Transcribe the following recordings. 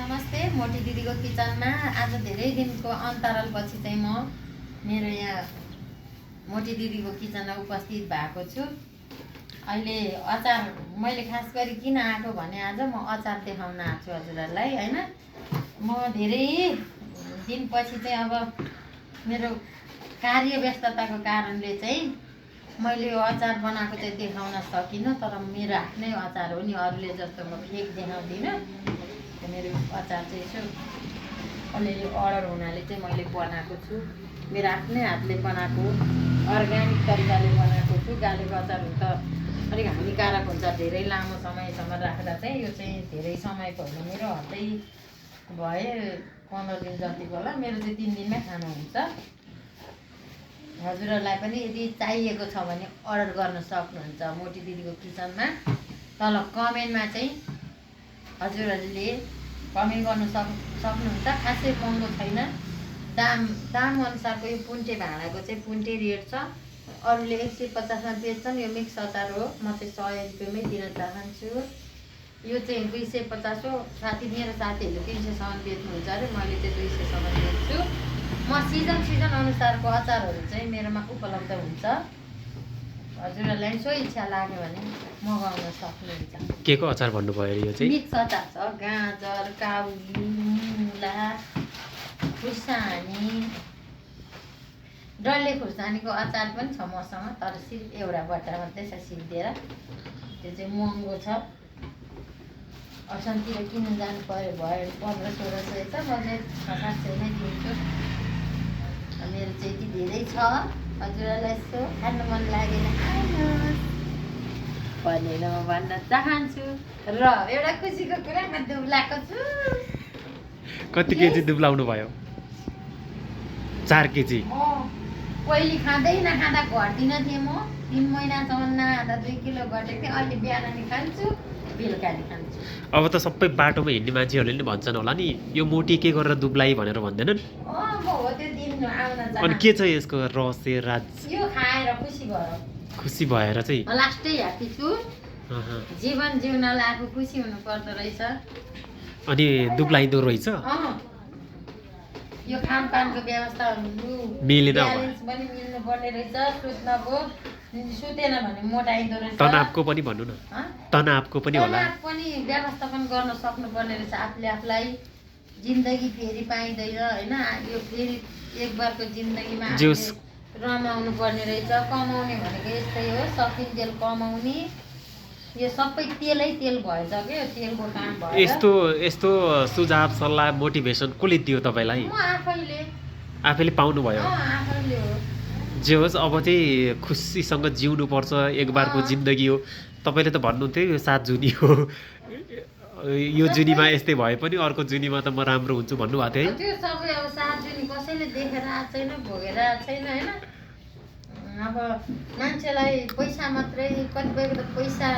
नमस्ते मोटी दिदीको किचनमा आज धेरै दिनको अन्तरालपछि चाहिँ म मेरो यहाँ मोटी दिदीको किचनमा उपस्थित भएको छु। अहिले अचार मैले खास गरी किन आएको भने आज म अचार देखाउन आएको छु हजुरहरूलाई हैन। म धेरै दिनपछि चाहिँ अब मेरो कार्य व्यस्तताको कारणले चाहिँ मैले यो अचार बनाएको चाहिँ देखाउन सकिनँ, तर मेरो आफ्नै अचार हो नि, अरूले जस्तो म फेक देखाउँदिनँ। मेरो अचार चाहिँ यसो अलिअलि अर्डर हुनाले चाहिँ मैले बनाएको छु, मेरो आफ्नै हातले बनाएको अर्ग्यानिक तरिकाले बनाएको छु। गालेको अचार त अलिक हानिकारक हुन्छ धेरै लामो समयसम्म राख्दा चाहिँ। यो चाहिँ धेरै समयको होइन, मेरो हप्तै भए 15 दिन जतिको होला, मेरो चाहिँ 3 दिनमै खानु हुन्छ। हजुरहरूलाई पनि यदि चाहिएको छ भने अर्डर गर्न सक्नुहुन्छ मोटी दिदीको किचनमा। तल कमेन्टमा चाहिँ हजुरहरूले कमेन्ट गर्न सक्नुहुन्छ। खासै महँगो छैन, दाम अनुसारको यो पुन्टे भाँडाको चाहिँ पुन्टे रेट छ। अरूले 150मा बेच्छन्, यो मिक्स अचार हो, म चाहिँ 100 रुपियाँमै दिन चाहन्छु। यो चाहिँ 250 हो, मेरो साथीहरूले 300सम्म बेच्नुहुन्छ अरे, मैले चाहिँ 200सम्म बेच्छु। म सिजन अनुसारको अचारहरू चाहिँ मेरोमा उपलब्ध हुन्छ। हजुरहरूलाई सो इच्छा लाग्यो भने मगाउन सक्नुहुन्छ। के को अचार भन्नुभयो यो चाहिँ? मिक्स अचार छ, गाजर, काउली, मुला, खुर्सानी, डल्ले खुर्सानीको अचार पनि छ मसँग, तर सिर्फ एउटा बट्टा मात्रै छ सिद्धिएर। त्यो चाहिँ महँगो छ, असन्तिर किन्न जानु पर्यो भयो 1500-1600 छ, म चाहिँ 600-700 नै दिन्छु। मेरो चाहिँ यति धेरै छ, हजुरहरूलाई यसो खानु मन लागेन आउनुहोस् भनेर म भन्न चाहन्छु। र एउटा खुसीको कुरा, म दुब्लाएको छु। कति केजी दुब्लाउनु भयो? 4 केजी। पहिले खाँदै नखाँदा घट्दिनँ थिएँ म, 3 महिनासम्म नखाँदा 2 किलो घटेको थिएँ। अहिले बिहान नि खान्छु, बेलुका नि खान्छु। अब त सबै बाटोमा हिँड्ने मान्छेहरूले नि भन्छन् होला नि, यो मोटी के गरेर दुब्लाई भनेर भन्दैनन्? म हो त्यो दिन आउन चाहन्छु। अनि के छ यसको रहस्य राज? यो खाएर खुसी भएर चाहिँ लास्टै ह्याप्पी छु। जीवन जिउनलाई आफू खुसी हुनु पर्दो रहेछ। अनि दुब्लाइदो रहेछ। यो खानपानको व्यवस्था मिलेन ब्यालेन्स पनि मिल्नु पर्ने रहेछ। सुतेन भने मोटाइदो रहेछ। तनावको पनि भन्नु न, तनावको पनि होला, तनाव पनि व्यवस्थापन गर्न सक्नु पर्ने रहेछ आफूले आफूलाई। जिन्दगी फेरि पाइँदैन हैन, यो फेरि एक बारको जिन्दगीमा रमाउनु पर्ने रहेछ। कमाउने भनेको यस्तै हो, सकिन्जेल कमाउने। यो सबै तेल भएछ क्या, तेलको काम भयो। यस्तो सुझाव सल्लाह मोटिभेसन कसले दियो तपाईँलाई? म आफैले पाउनु भयो। आफैले हो। जे होस्, अब चाहिँ खुसीसँग जिउनु पर्छ, एक बारको जिन्दगी हो। तपाईँले त भन्नुहुन्थ्यो यो 7 जुनी हो, यो जुनीमा यस्तै भए पनि अर्को जुनीमा त म राम्रो हुन्छु भन्नुभएको थियो है। त्यो सबै अब 7 जुनी कसैले देखेर आएको छैन, भोगेर आएको छैन हैन। अब मान्छेलाई पैसा मात्रै, कतिपयको त पैसा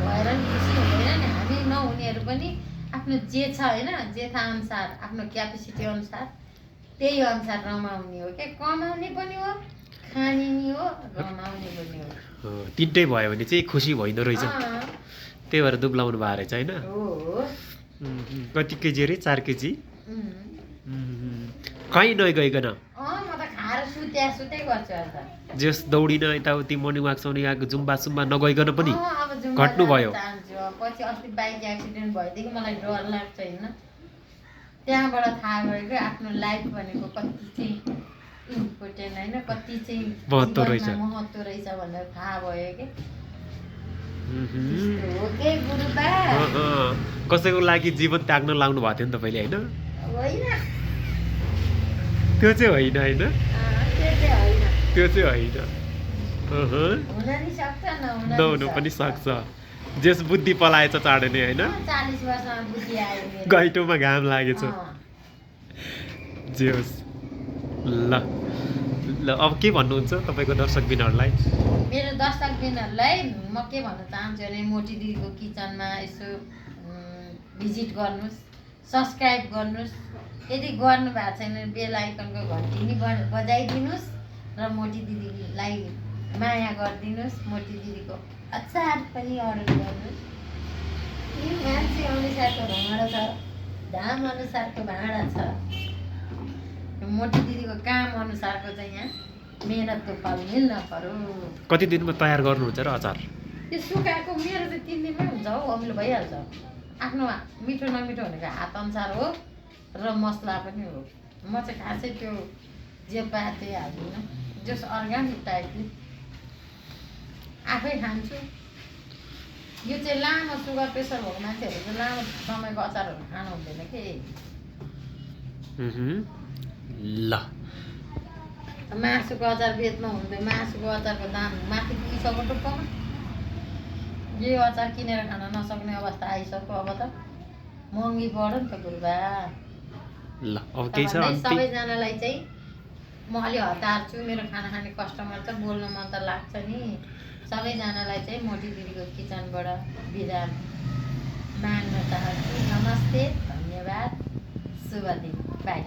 भएर नि खुसी हुँदैन नि। हामी नहुनेहरू पनि आफ्नो जे छ हैन, जेथा अनुसार आफ्नो क्यापेसिटी अनुसार त्यही अनुसार रमाउने हो क्या। कमाउने पनि हो, खाने नि हो, रमाउने पनि हो। तिनटै भयो भने चाहिँ खुसी भइदो रहेछ। त्यही भएर दुब्लाउनु भएको रहेछ होइन? कति केजी अरे? 4 केजी। कहीँ नगइकन म त खाएर सुते गर्छु आज। जस दौडिन यताउति मर्निङ वाक जुम्बा नगइकन पनि घट्नु भयो। पछि अस्ति बाइक एक्सिडेन्ट भएदेखि मलाई डर लाग्छ होइन। त्यहाँबाट थाहा भयो कि आफ्नो लाइफ भनेको कति चाहिँ इम्पोर्टेन्ट होइन, कति चाहिँ महत्त्व रहेछ भनेर थाहा भयो कि। कसैको लागि जीवन त्याग्न लाग्नु भएको थियो नि तपाईँले होइन? त्यो चाहिँ होइन होइन, त्यो चाहिँ होइन। नहुनु पनि सक्छ, जेस बुद्धि पलाएछ चाँडो नै होइन। 40 वर्षमा बुद्धि आयो, गैटोमा घाम लागेछ। जे होस्, ल अब के भन्नुहुन्छ तपाईँको दर्शकबिनहरूलाई? मेरो दर्शकबिनहरूलाई म के भन्न चाहन्छु भने मोटी दिदीको किचनमा यसो भिजिट गर्नुहोस्, सब्सक्राइब गर्नुहोस्। यदि गर्नु भएको छैन बेल आइकनको घन्टी नि बजाइदिनुहोस् र मोटी दिदीलाई माया गरिदिनुहोस्। मोटी दिदीको अचार पनि अर्डर गर्नुहोस्। मान्छे अनुसारको रमाडो छ। दाम अनुसारको भाँडा छ। मोटी दिदीको काम अनुसारको चाहिँ यहाँ मेहनतको फल मिल्न पर्यो। कति दिनमा तयार गर्नुहुन्छ र अचार? त्यो सुकाएको मेरो चाहिँ 3 दिनमै हुन्छ हौ, अमिलो भइहाल्छ। आफ्नो मिठो नमिठो भनेको हात अनुसार हो र मसला पनि हो। म चाहिँ खासै त्यो जे पाए त्यही हाल्दिनँ, जस अर्ग्यानिक टाइपले आफै खान्छु। यो चाहिँ लामो सुगर प्रेसर भएको मान्छेहरू चाहिँ लामो समयको अचारहरू खानु हुँदैन के। ल मासुको अचार बेच्नु हुँदैन, मासुको अचारको दाम माथि पुगिसक्यो टुप्पोमा। यो अचार किनेर खान नसक्ने अवस्था आइसक्यो। अब त महँगी बढ्यो नि त गुरुबा। ल अब केही छ अन्तिम? सबैजनालाई चाहिँ म अलि हतार छु, मेरो खाना खाने कस्टमर त बोल्नु मन त लाग्छ नि। सबैजनालाई चाहिँ मोटी दिदीको किचनबाट बिदा माग्न चाहन्छु। नमस्ते, धन्यवाद, शुभ दिन, बाई।